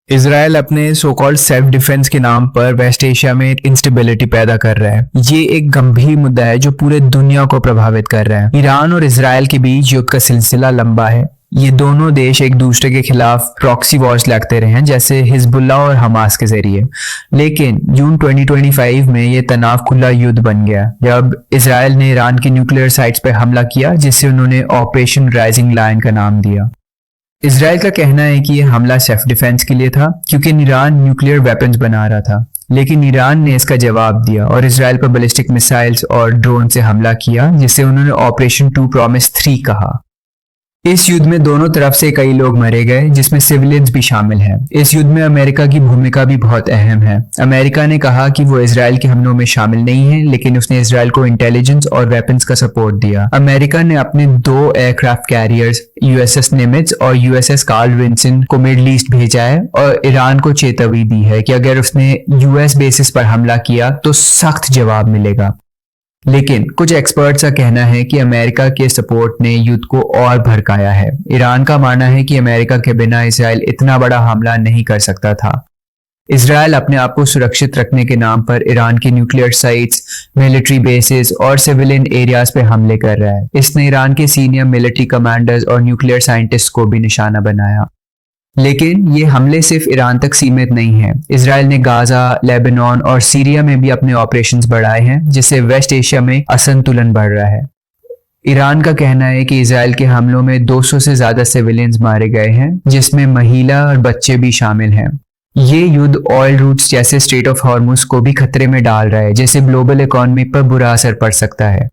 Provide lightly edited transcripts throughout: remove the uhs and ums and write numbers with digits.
Israel अपने so called self defence के नाम पर वेस्ट एशिया में इंस्टेबिलिटी पैदा कर रहा है। ये एक गंभीर मुद्दा है जो पूरे दुनिया को प्रभावित कर रहा है। ईरान और इसराइल के बीच युद्ध का सिलसिला लंबा है। ये दोनों देश एक दूसरे के खिलाफ प्रॉक्सी वॉर्स लड़ते रहे हैं, जैसे हिजबुल्ला और हमास के जरिए। लेकिन जून 2025 में ये तनाव खुला युद्ध बन गया जब इसराइल ने ईरान की न्यूक्लियर साइट्स पर हमला किया, जिसे उन्होंने ऑपरेशन राइजिंग लायन का नाम दिया। इसराइल का कहना है कि यह हमला सेल्फ डिफेंस के लिए था क्योंकि ईरान न्यूक्लियर वेपन्स बना रहा था। लेकिन ईरान ने इसका जवाब दिया और इसराइल पर बैलिस्टिक मिसाइल्स और ड्रोन से हमला किया, जिसे उन्होंने ऑपरेशन 2 प्रॉमिस 3 कहा। इस युद्ध में दोनों तरफ से कई लोग मारे गए, जिसमें सिविलियंस भी शामिल हैं। इस युद्ध में अमेरिका की भूमिका भी बहुत अहम है। अमेरिका ने कहा कि वो इसराइल के हमलों में शामिल नहीं है, लेकिन उसने इसराइल को इंटेलिजेंस और वेपन्स का सपोर्ट दिया। अमेरिका ने अपने 2 एयरक्राफ्ट कैरियर्स यूएसएस निमित्ज और यूएसएस कार्ल विंसन को मिडल ईस्ट भेजा है और ईरान को चेतावनी दी है कि अगर उसने यूएस बेसिस पर हमला किया तो सख्त जवाब मिलेगा। लेकिन कुछ एक्सपर्ट्स का कहना है कि अमेरिका के सपोर्ट ने युद्ध को और भड़काया है। ईरान का मानना है कि अमेरिका के बिना इसराइल इतना बड़ा हमला नहीं कर सकता था। इसराइल अपने आप को सुरक्षित रखने के नाम पर ईरान की न्यूक्लियर साइट्स, मिलिट्री बेसिस और सिविलियन एरियाज पे हमले कर रहा है। इसने ईरान के सीनियर मिलिट्री कमांडर्स और न्यूक्लियर साइंटिस्ट को भी निशाना बनाया। लेकिन ये हमले सिर्फ ईरान तक सीमित नहीं है। इसराइल ने गाजा, लेबनान और सीरिया में भी अपने ऑपरेशंस बढ़ाए हैं, जिससे वेस्ट एशिया में असंतुलन बढ़ रहा है। ईरान का कहना है कि इसराइल के हमलों में 200 से ज्यादा सिविलियंस मारे गए हैं, जिसमें महिला और बच्चे भी शामिल हैं। ये युद्ध ऑयल रूट्स जैसे स्ट्रेट ऑफ हॉर्मुज को भी खतरे में डाल रहा है, जिससे ग्लोबल इकोनॉमी पर बुरा असर पड़ सकता है।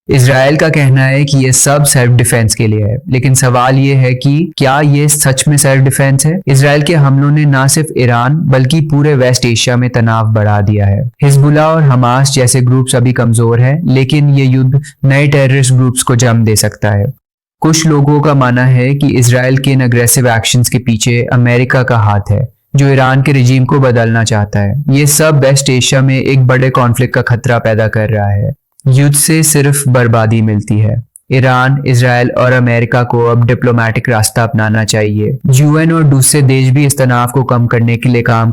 इसराइल का कहना है कि ये सब सेल्फ डिफेंस के लिए है, लेकिन सवाल ये है कि क्या ये सच में सेल्फ डिफेंस है? इसराइल के हमलों ने न सिर्फ ईरान बल्कि पूरे वेस्ट एशिया में तनाव बढ़ा दिया है। हिजबुल्ला और हमास जैसे ग्रुप्स अभी कमजोर है, लेकिन ये युद्ध नए टेररिस्ट ग्रुप्स को जन्म दे सकता है। कुछ लोगों का मानना है कि इसराइल के इन अग्रेसिव एक्शंस के पीछे अमेरिका का हाथ है, जो ईरान के रिजीम को बदलना चाहता है। ये सब वेस्ट एशिया में एक बड़े कॉन्फ्लिक्ट का खतरा पैदा कर रहा है। युद्ध से सिर्फ बर्बादी मिलती है। ईरान, इसराइल और अमेरिका को अब डिप्लोमेटिक रास्ता अपनाना चाहिए। यूएन और दूसरे देश भी इस तनाव को कम करने के लिए काम